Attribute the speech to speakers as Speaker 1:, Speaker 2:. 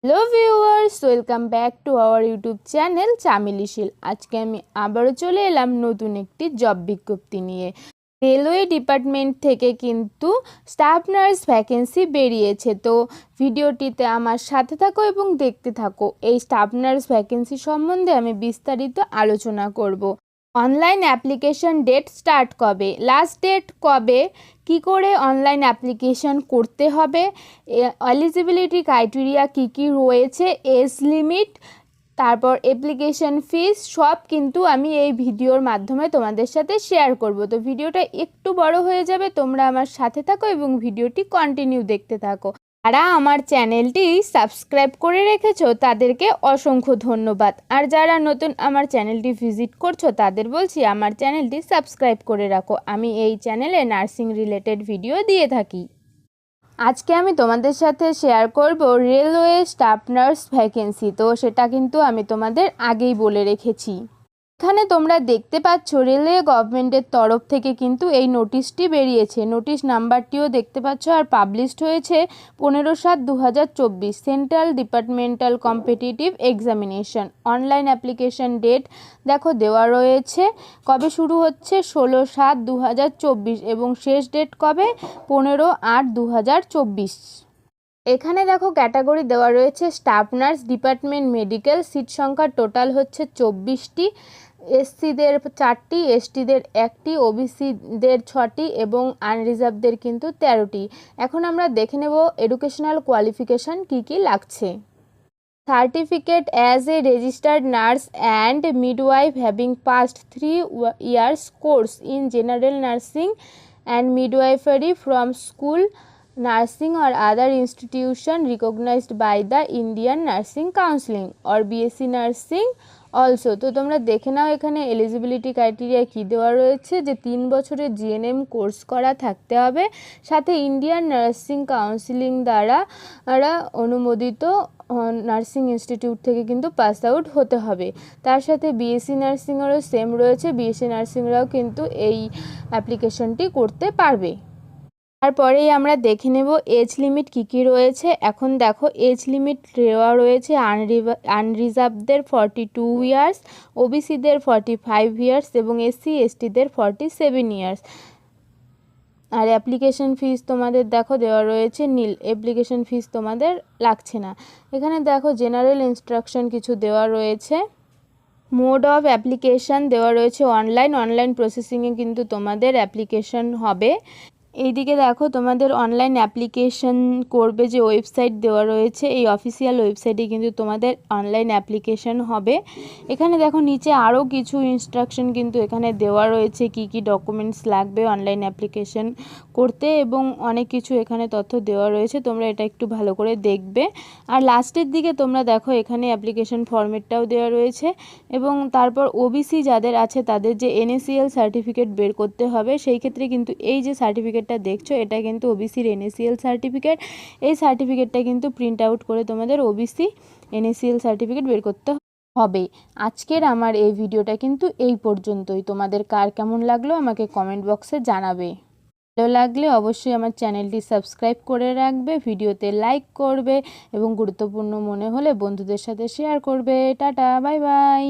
Speaker 1: Hello viewers, welcome back to our YouTube channel Chameli Sheel. আজকে আমি আবারও চলে এলাম নতুন একটি জব বিজ্ঞপ্তি নিয়ে। রেলওয়ে ডিপার্টমেন্ট থেকে কিন্তু স্টাফ নার্স ভ্যাকেন্সি বেরিয়েছে। তো ভিডিওটিতে আমার সাথে থাকো এবং দেখতে থাকো। এই স্টাফ নার্স ভ্যাকেন্সি সম্বন্ধে আমি বিস্তারিত আলোচনা করব। অনলাইন অ্যাপ্লিকেশন ডেট স্টার্ট কবে, লাস্ট ডেট কবে, কি করে অনলাইন অ্যাপ্লিকেশন করতে হবে, এলিজিবিলিটি ক্রাইটেরিয়া কি কি রয়েছে, এজ লিমিট, তারপর অ্যাপ্লিকেশন ফিস সব কিন্তু আমি এই ভিডিওর মাধ্যমে তোমাদের সাথে শেয়ার করব। তো ভিডিওটা একটু বড় হয়ে যাবে, তোমরা আমার সাথে থাকো এবং ভিডিওটি কন্টিনিউ দেখতে থাকো। যারা আমার চ্যানেলটি সাবস্ক্রাইব করে রেখেছো তাদেরকে অসংখ্য ধন্যবাদ। আর যারা নতুন আমার চ্যানেলটি ভিজিট করছো তাদের বলছি আমার চ্যানেলটি সাবস্ক্রাইব করে রাখো। আমি এই চ্যানেলে নার্সিং রিলেটেড ভিডিও দিয়ে থাকি। আজকে আমি তোমাদের সাথে শেয়ার করব রেলওয়ে স্টাফ নার্স ভ্যাকেন্সি। তো সেটা কিন্তু আমি তোমাদের আগেই বলে রেখেছি। এখানে তোমরা দেখতে পাচ্ছ রেলওয়ে গভর্নমেন্টের তরফ থেকে কিন্তু এই নোটিশটি বেরিয়েছে। নোটিশ নাম্বারটিও দেখতে পাচ্ছ আর পাবলিশড হয়েছে 15/7/2024। Central departmental competitive examination online application date দেখো দেওয়া রয়েছে। কবে শুরু হচ্ছে 16/7/2024 এবং শেষ ডেট কবে 15/8/2024। এখানে দেখো ক্যাটাগরি দেওয়া রয়েছে staff nurse department medical. Seat সংখ্যা টোটাল হচ্ছে 24টি। এসসিদের 4টি, এসটিদের 1টি, ওবিসিদের 6টি এবং আনরিজার্ভদের কিন্তু 13টি। এখন আমরা দেখে নেব এডুকেশনাল কোয়ালিফিকেশান কী কী লাগছে। Certificate as a registered nurse and midwife having past 3 years course in general nursing and midwifery from school nursing or other institution recognized by the Indian Nursing Council or BSc Nursing also। তো তোমরা দেখে নাও এখানে eligibility criteria কী দেওয়া রয়েছে, যে 3 বছরের GNM course করা থাকতে হবে, সাথে ইন্ডিয়ান নার্সিং কাউন্সিলিং দ্বারা অনুমোদিত নার্সিং ইনস্টিটিউট থেকে কিন্তু পাস আউট হতে হবে। তার সাথে বিএসসি নার্সিংয়েরও সেম রয়েছে, বিএসসি নার্সিংরাও কিন্তু এই অ্যাপ্লিকেশনটি করতে পারবে। তারপরেই আমরা দেখে নেব এজ লিমিট কী কী রয়েছে। এখন দেখো এজ লিমিট দেওয়া রয়েছে আনরিজার্ভদের 42 ইয়ার্স, ওবিসিদের 45 ইয়ার্স এবং এসসি এসটিদের 47 ইয়ার্স। আর অ্যাপ্লিকেশন ফিস তোমাদের দেখো দেওয়া রয়েছে নীল, অ্যাপ্লিকেশন ফিস তোমাদের লাগছে না। এখানে দেখো জেনারেল ইনস্ট্রাকশন কিছু দেওয়া রয়েছে। মোড অফ অ্যাপ্লিকেশান দেওয়া রয়েছে অনলাইন প্রসেসিংয়ে কিন্তু তোমাদের অ্যাপ্লিকেশন হবে। এইদিকে দেখো তোমাদের অনলাইন অ্যাপ্লিকেশন করবে যে ওয়েবসাইট দেওয়া রয়েছে, এই অফিসিয়াল ওয়েবসাইটে কিন্তু তোমাদের অনলাইন অ্যাপ্লিকেশন হবে। এখানে দেখো নিচে আরও কিছু ইনস্ট্রাকশন কিন্তু এখানে দেওয়া রয়েছে, কি কি ডকুমেন্টস লাগবে অনলাইন অ্যাপ্লিকেশন করতে এবং অনেক কিছু এখানে তথ্য দেওয়া রয়েছে। তোমরা এটা একটু ভালো করে দেখবে। আর লাস্টের দিকে তোমরা দেখো এখানে অ্যাপ্লিকেশন ফর্মেটটাও দেওয়া রয়েছে এবং তারপর ওবিসি যাদের আছে তাদের যে এনএসিএল সার্টিফিকেট বের করতে হবে, সেই ক্ষেত্রে কিন্তু এই যে সার্টিফিকেটটা দেখছো এটা কিন্তু ওবিসির এনএসিএল সার্টিফিকেট। এই সার্টিফিকেটটা কিন্তু প্রিন্ট আউট করে তোমাদের ওবিসি এনএসিএল সার্টিফিকেট বের করতে হবে। আজকের আমার এই ভিডিওটা কিন্তু এই পর্যন্তই। তোমাদের কার কেমন লাগলো আমাকে কমেন্ট বক্সে জানাবে। ভালো লাগলে অবশ্যই আমার চ্যানেলটি সাবস্ক্রাইব করে রাখবে, ভিডিওতে লাইক করবে এবং গুরুত্বপূর্ণ মনে হলে বন্ধুদের সাথে শেয়ার করবে। Tata, bye bye.